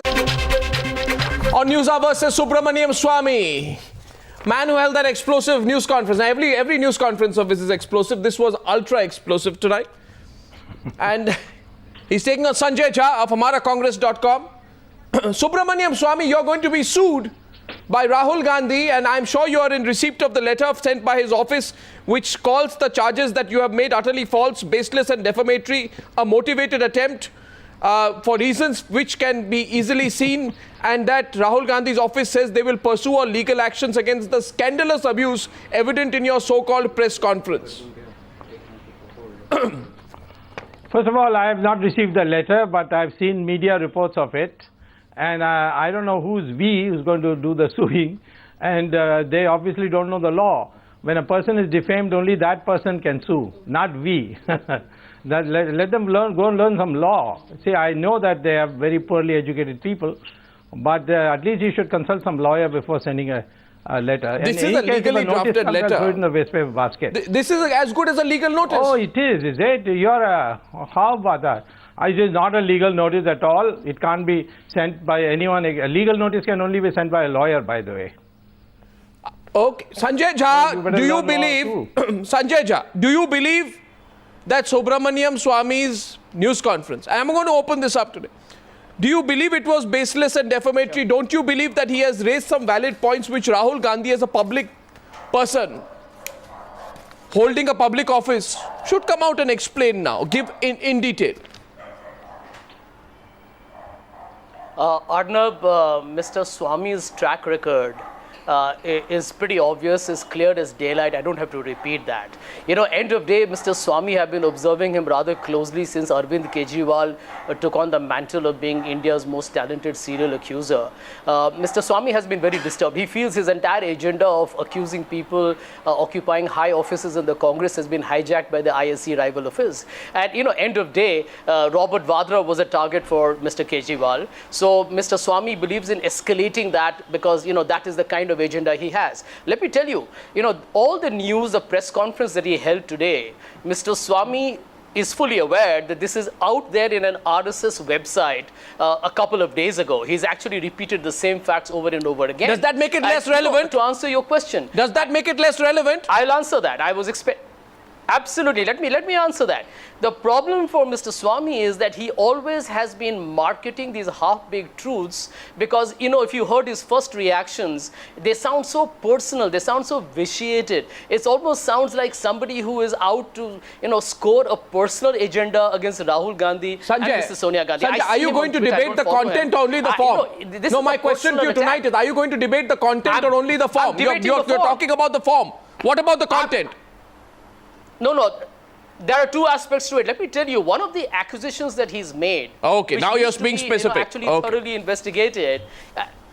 On News Hour versus Subramaniam Swamy, man who held that explosive news conference. Now, every news conference of his is explosive. This was ultra explosive tonight. And he's taking on Sanjay Jha of HamaraCongress.com. Subramaniam Swamy, you're going to be sued by Rahul Gandhi, and I'm sure you're in receipt of the letter sent by his office, which calls the charges that you have made utterly false, baseless and defamatory, a motivated attempt for reasons which can be easily seen, and that Rahul Gandhi's office says they will pursue all legal actions against the scandalous abuse evident in your so-called press conference. First of all, I have not received the letter, but I've seen media reports of it. And I don't know who's going to do the suing. And they obviously don't know the law. When a person is defamed, only that person can sue, not we. Let them go and learn some law. See, I know that they are very poorly educated people, but at least you should consult some lawyer before sending a letter. This is a legally drafted letter. Throw it in the waste paper basket. This is as good as a legal notice. Oh, it is it? How about that? It is not a legal notice at all. It can't be sent by anyone. A legal notice can only be sent by a lawyer, by the way. Okay. Sanjay Jha, do you believe, Sanjay Jha, do you believe that Subramaniam Swamy's news conference, I am going to open this up today, do you believe it was baseless and defamatory? Don't you believe that he has raised some valid points which Rahul Gandhi, as a public person holding a public office, should come out and explain now, give in detail? Arnab, Mr. Swamy's track record is pretty obvious, is clear as daylight. I don't have to repeat that. You know, end of day, Mr. Swamy have been observing him rather closely since Arvind Kejriwal took on the mantle of being India's most talented serial accuser. Mr. Swamy has been very disturbed. He feels his entire agenda of accusing people occupying high offices in the Congress has been hijacked by the ISC rival of his. And, you know, end of day, Robert Vadra was a target for Mr. Kejriwal. So Mr. Swamy believes in escalating that because, you know, that is the kind of agenda he has. Let me tell you, you know, all the news, the press conference that he held today, Mr. Swamy is fully aware that this is out there in an RSS website a couple of days ago. He's actually repeated the same facts over and over again. Does that make it less relevant? To answer your question. Does that make it less relevant? I'll answer that. I was expecting. Absolutely. Let me answer that. The problem for Mr. Swamy is that he always has been marketing these half-baked truths because, you know, if you heard his first reactions, they sound so personal, they sound so vitiated. It almost sounds like somebody who is out to, you know, score a personal agenda against Rahul Gandhi and Mr. Sonia Gandhi. Sanjay, are you going to debate the content or only the form? No, my question to you tonight is, are you going to debate the content or only the form? You're talking about the form. What about the content? No, there are two aspects to it. Let me tell you, one of the accusations that he's made. Okay, now you're being specific. Actually thoroughly investigated.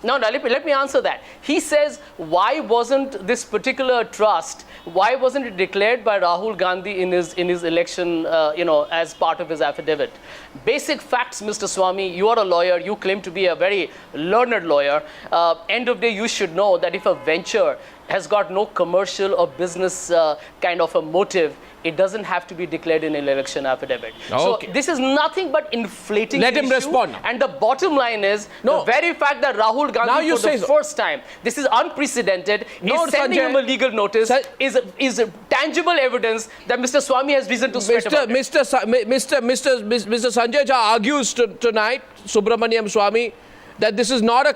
No, let me answer that. He says, why wasn't this particular trust, why wasn't it declared by Rahul Gandhi in his election, you know, as part of his affidavit? Basic facts, Mr. Swamy, you are a lawyer, you claim to be a very learned lawyer. End of day, you should know that if a venture has got no commercial or business kind of a motive, it doesn't have to be declared in an election affidavit. Okay. So this is nothing but inflating Let the him issue. Respond. And the bottom line is the very fact that Rahul Gandhi for the first time, this is unprecedented, is sending him a legal notice is tangible evidence that Mr. Swamy has reason to sweat about it. Mr. Sanjay Jha argues tonight, Subramaniam Swamy, that this is not a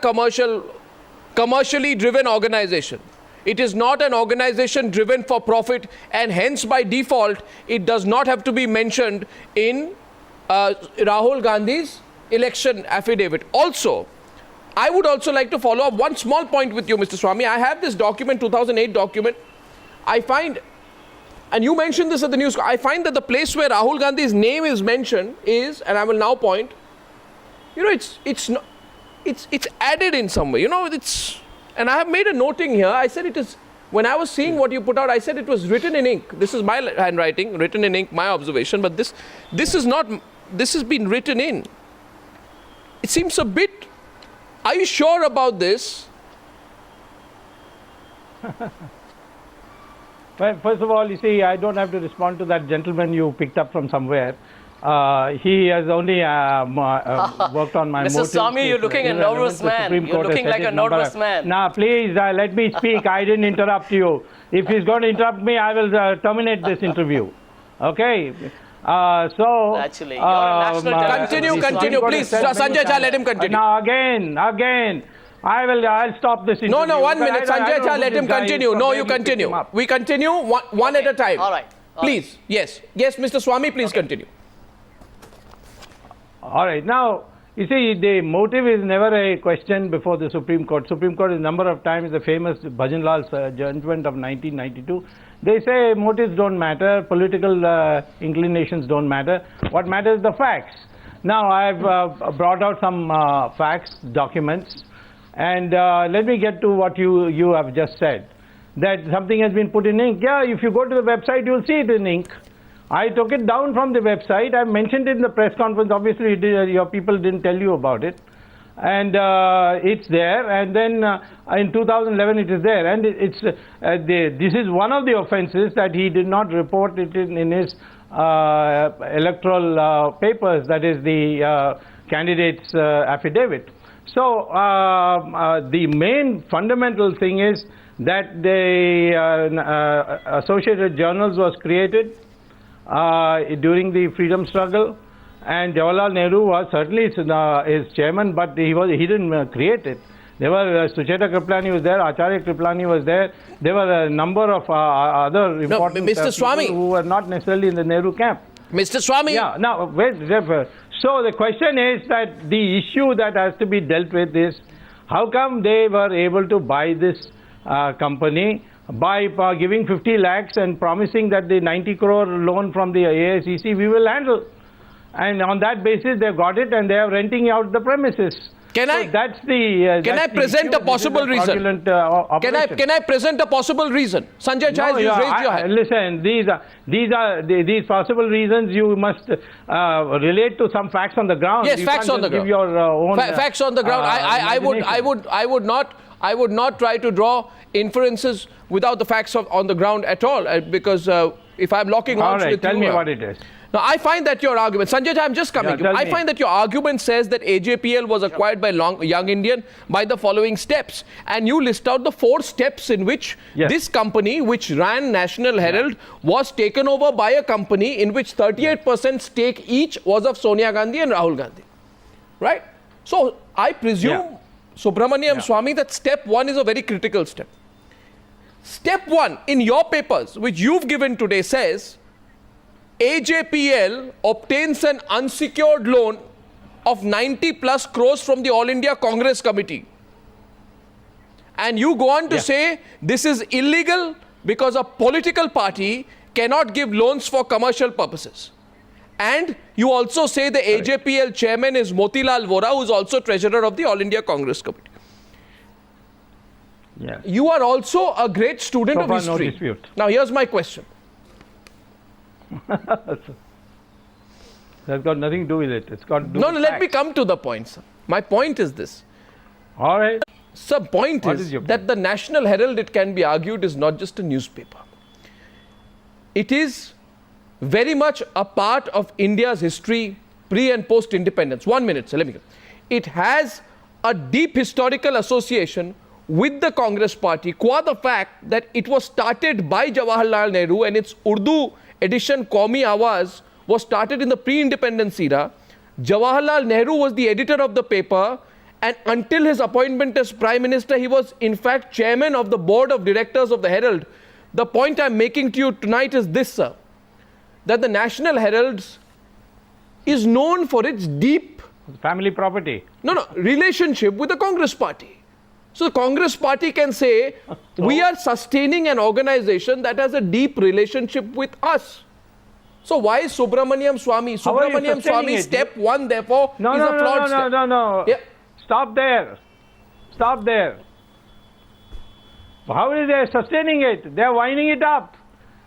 commercially driven organization. It is not an organization driven for profit, and hence by default, it does not have to be mentioned in Rahul Gandhi's election affidavit. Also, I would also like to follow up one small point with you, Mr. Swamy. I have this document, 2008 document. I find, and you mentioned this at the news, I find that the place where Rahul Gandhi's name is mentioned is, and I will now point, you know, it's added in some way. You know, and I have made a noting here. I said it is, when I was seeing what you put out, I said it was written in ink. This is my handwriting, written in ink, my observation, but this is not, this has been written in. It seems a bit, are you sure about this? Well, first of all, you see, I don't have to respond to that gentleman you picked up from somewhere. He has only worked on my Mr. motives. Swami, you're looking a nervous man. You're looking like a nervous man. Now, please let me speak. I didn't interrupt you. If he's going to interrupt me, I will terminate this interview. Okay? Actually, you're a national terrorist. Continue, please. Sanjay Jha, let him continue. Now, again, I'll stop this interview. No, 1 minute. Sanjay Jha, let him continue. No, you continue. We continue one at a time. All right. Please. Yes, Mr. Swami, please continue. All right. Now, you see, the motive is never a question before the Supreme Court. Supreme Court is a number of times, the famous Bhajanlal's judgment of 1992. They say motives don't matter, political inclinations don't matter. What matters is the facts. Now, I've brought out some facts, documents, and let me get to what you have just said, that something has been put in ink. Yeah, if you go to the website, you'll see it in ink. I took it down from the website. I mentioned it in the press conference. Obviously, your people didn't tell you about it. And it's there. And then in 2011, it is there. And this is one of the offenses that he did not report it in his electoral papers, that is the candidate's affidavit. So the main fundamental thing is that the Associated Journals was created during the freedom struggle, and Jawaharlal Nehru was certainly his chairman, but he didn't create it. There were Sucheta Kriplani was there, Acharya Kriplani was there. There were a number of other important Mr. Swami, people who were not necessarily in the Nehru camp. Mr. Swami. Yeah. Now, wait. So the question is that the issue that has to be dealt with is how come they were able to buy this company by giving 50 lakhs and promising that the 90 crore loan from the AICC we will handle. And on that basis, they got it and they are renting out the premises. Can I present a possible reason? Can I present a possible reason? Sanjay Jha, you raised your hand. Listen, these possible reasons you must relate to some facts on the ground. Yes, facts on the ground. Give your own facts on the ground. I would not try to draw inferences without the facts on the ground at all, because if I'm locking arms with you. Tell me what it is. Now, I find that your argument, Sanjay Jha, I'm just coming. I find that your argument says that AJPL was acquired by Young Indian by the following steps. And you list out the 4 steps in which this company, which ran National Herald, was taken over by a company in which 38% stake each was of Sonia Gandhi and Rahul Gandhi. Right? So, I presume, Subramaniam Swami, that step 1 is a very critical step. Step 1 in your papers, which you've given today, says AJPL obtains an unsecured loan of 90 plus crores from the All India Congress Committee. And you go on to say this is illegal because a political party cannot give loans for commercial purposes. And you also say the AJPL chairman is Motilal Vora, who is also treasurer of the All India Congress Committee. Yes. You are also a great student of history. No dispute. Now, here's my question. That's got nothing to do with it. It's got to do with let me come to the point, sir. My point is this. All right. Sir, point is that the National Herald, it can be argued, is not just a newspaper. It is very much a part of India's history pre and post independence. 1 minute, sir, let me go. It has a deep historical association with the Congress party, qua the fact that it was started by Jawaharlal Nehru, and its Urdu edition Qaumi Awaz was started in the pre-independence era. Jawaharlal Nehru was the editor of the paper, and until his appointment as Prime Minister, he was in fact chairman of the board of directors of the Herald. The point I'm making to you tonight is this, sir, that the National Herald is known for its deep family property. Relationship with the Congress party. So the Congress party can say, we are sustaining an organization that has a deep relationship with us. So why is Subramaniam Swami? Subramaniam Swami, step 1, therefore, is a flawed step. No. Yeah. Stop there. How is they sustaining it? They are winding it up.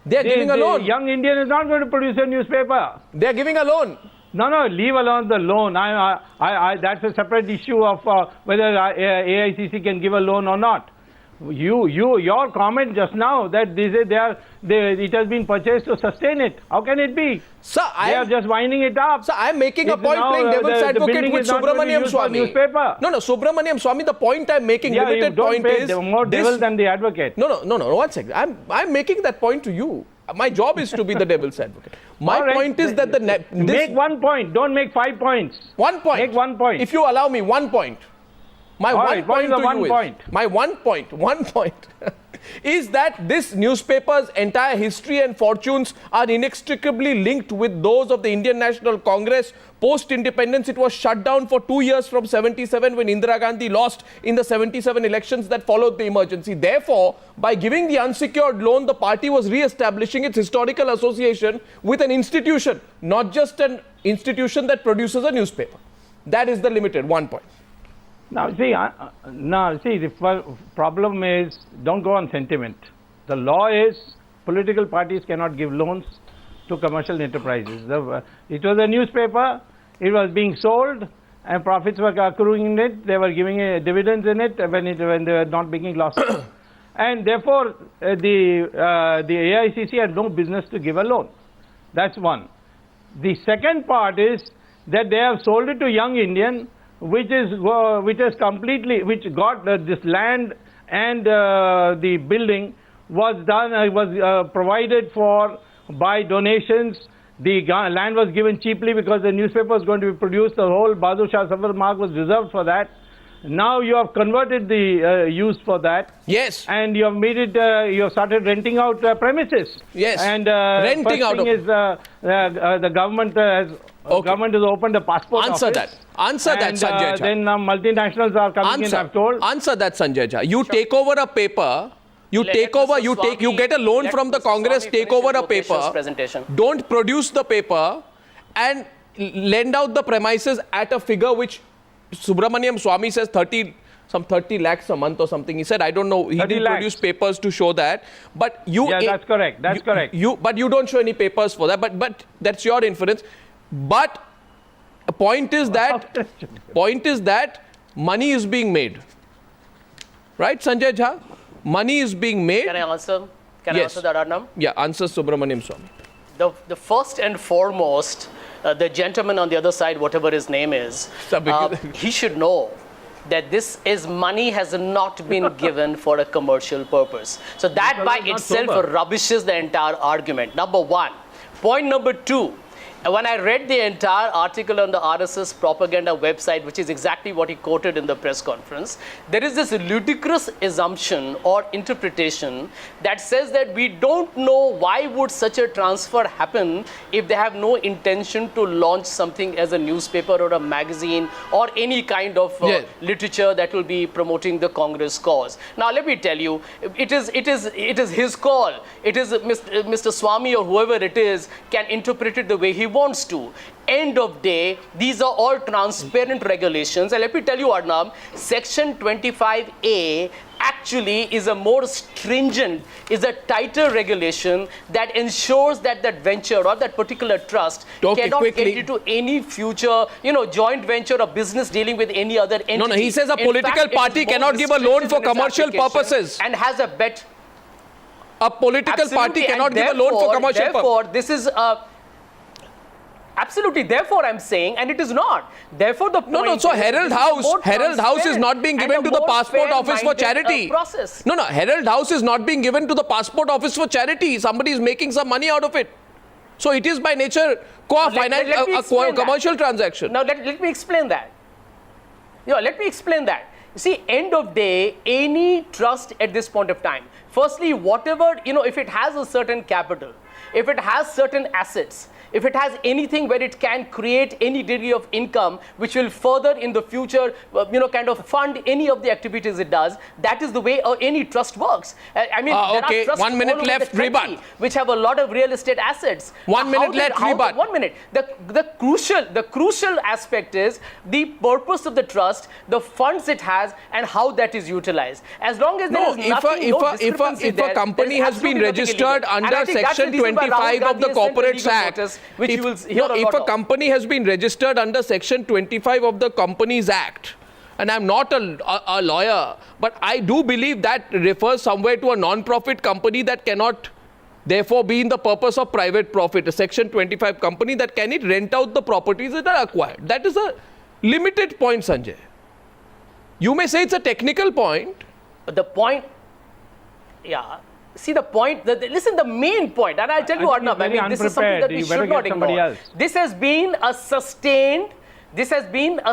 They are giving a loan. Young Indian is not going to produce a newspaper. They are giving a loan. No, leave alone the loan. That's a separate issue of whether AICC can give a loan or not. Your comment just now that it has been purchased to sustain it. How can it be? Sir, They are just winding it up. Sir, I am making a It's point now, playing devil's the advocate building with is not going to be Subramaniam used for Swami. newspaper. No, Subramaniam Swami, the point I'm making, Yeah, you limited don't point pay is... more devil this- than the advocate. No, 1 second. I'm making that point to you. My job is to be the devil's advocate. My All right. point is that Make 1 point. Don't make 5 points. 1 point. Make 1 point. If you allow me 1 point. My All 1 right, what point is the to one you point? is... My 1 point is that this newspaper's entire history and fortunes are inextricably linked with those of the Indian National Congress. Post-independence, it was shut down for 2 years from 77 when Indira Gandhi lost in the 77 elections that followed the emergency. Therefore, by giving the unsecured loan, the party was re-establishing its historical association with an institution, not just an institution that produces a newspaper. That is the limited 1 point. Now, see, the problem is, don't go on sentiment. The law is political parties cannot give loans to commercial enterprises. It was a newspaper, it was being sold, and profits were accruing in it. They were giving dividends in it when they were not making losses. And therefore, the AICC had no business to give a loan. That's one. The second part is that they have sold it to Young Indian, which got this land and the building was provided for by donations. The land was given cheaply because the newspaper was going to be produced. The whole Bahadur Shah Zafar Marg was reserved for that. Now you have converted the use for that. Yes. And you have made it. You have started renting out premises. Yes. And Renting first out thing of- is the government has. Okay. Government has opened a passport Answer office. that. Answer that, And, Sanjay Jha. Then multinationals are coming in, I've told. Answer that, Sanjay Jha. You take over a paper. You Let take Mr. over. You Swami- get a loan let from the Mr. Congress. Swami Take finish over his a paper. loquacious presentation. Don't produce the paper, and lend out the premises at a figure which Subramaniam Swami says 30 lakhs a month or something. He said, I don't know. He 30 didn't lakhs. produce papers to show that. But you. Yeah, that's correct. That's correct. But you don't show any papers for that. But that's your inference. But a point is that money is being made. Right, Sanjay Jha? Money is being made. Can I answer? Can Yes. I answer that, Arnab? Yeah, answer Subramaniam Swami. The first and foremost, the gentleman on the other side, whatever his name is, he should know that this is money has not been given for a commercial purpose. So that by not itself sober. rubbishes the entire argument. Number one. Point number two. When I read the entire article on the RSS propaganda website, which is exactly what he quoted in the press conference, there is this ludicrous assumption or interpretation that says that we don't know why would such a transfer happen if they have no intention to launch something as a newspaper or a magazine or any kind of Yes. literature that will be promoting the Congress cause. Now, let me tell you, it is his call. It is Mr. Swami or whoever it is can interpret it the way he wants to. End of day, these are all transparent regulations. And let me tell you, Arnab, Section 25A actually is a more stringent, is a tighter regulation that ensures that that venture or that particular trust Okay, cannot quickly. get into any future, joint venture or business dealing with any other entity. No, he says a In political fact, it is party more cannot give a loan restrictive for in its commercial application purposes. and has a bet. A political party Absolutely, cannot and give a loan for commercial purposes. Therefore, this is absolutely. Therefore, I'm saying, and it is not. Therefore, the point No. So is, Herald this is House, more Herald House is transparent not being and given a to the more passport office for fair-minded, charity. process. No. Herald House is not being given to the passport office for charity. Somebody is making some money out of it. So it is by nature Let me explain that. commercial transaction. Now, let me explain that. Let me explain that. You see, end of day, any trust at this point of time, firstly, whatever, if it has a certain capital, if it has certain assets, if it has anything where it can create any degree of income which will further in the future, kind of fund any of the activities it does, that is the way any trust works. I mean, there okay, are trusts 1 minute all over left, the country rebut. which have a lot of real estate assets. 1 minute left, rebut. 1 minute. The crucial aspect is the purpose of the trust, the funds it has, and how that is utilized. As long as there No, is nothing, no discrepancy if a there, company there is has been absolutely nothing registered illegal. And I under think that's the Section reason why Rahul 25 of Gandhi the has sent a Corporates legal Act, notice, which you will hear a if lot a of. company has been registered under Section 25 of the Companies Act, and I'm not a lawyer, but I do believe that refers somewhere to a non-profit company that cannot therefore be in the purpose of private profit, a Section 25 company that can it rent out the properties that are acquired. That is a limited point, Sanjay. You may say it's a technical point. But the point, yeah. See the point, listen, the main point, and I'll tell you, Arnab, I mean, this is something that we should not ignore. This has been a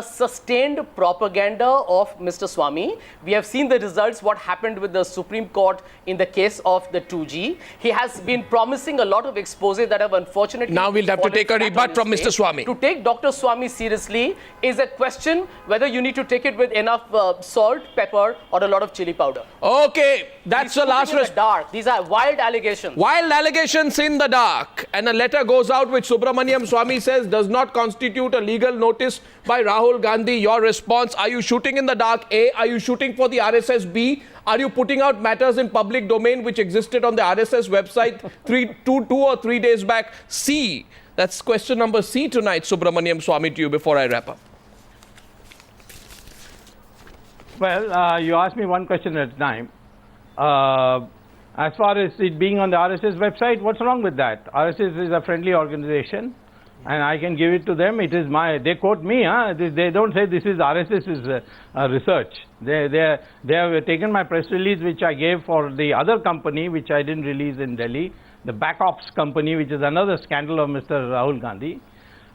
sustained propaganda of Mr. Swamy. We have seen the results, what happened with the Supreme Court in the case of the 2G. He has been promising a lot of exposés that have unfortunately... Now we'll have to take a rebut from Mr. Swamy. To take Dr. Swamy seriously is a question whether you need to take it with enough salt, pepper, or a lot of chili powder. Okay, that's the last response. These are wild allegations. Wild allegations in the dark. And a letter goes out which Subramaniam Swamy says does not constitute a legal notice by Rahul Gandhi. Your response: are you shooting in the dark? A. Are you shooting for the RSS? B. Are you putting out matters in public domain which existed on the RSS website two or 3 days back? C. That's question number C tonight, Subramaniam Swamy, to you before I wrap up. Well, you asked me one question at a time. As far as it being on the RSS website, what's wrong with that? RSS is a friendly organization, and I can give it to them. It is they quote me, they don't say this is RSS's research. They have taken my press release, which I gave for the other company, which I didn't release in Delhi, the Backops company, which is another scandal of Mr. Rahul Gandhi.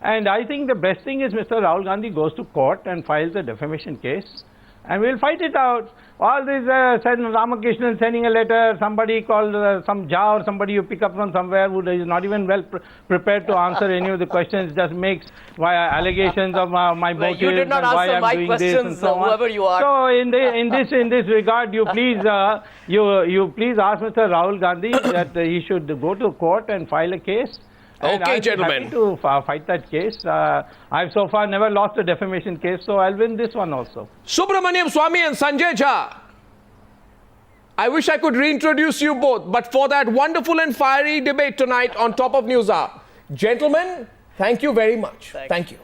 And I think the best thing is Mr. Rahul Gandhi goes to court and files a defamation case, and we'll fight it out. All this Ramakrishnan sending a letter, somebody called some Jha or somebody you pick up from somewhere who is not even well prepared to answer any of the questions, just makes allegations of my motives you did not and why answer I'm my doing questions, this and so on. whoever you are. So in this regard, you please you please ask Mr. Rahul Gandhi that he should go to court and file a case. And Okay, I'll gentlemen. be happy to fight that case. I've so far never lost a defamation case, so I'll win this one also. Subramaniam Swamy and Sanjay Jha. I wish I could reintroduce you both, but for that wonderful and fiery debate tonight on Top of News Hour. Gentlemen, thank you very much. Thank you.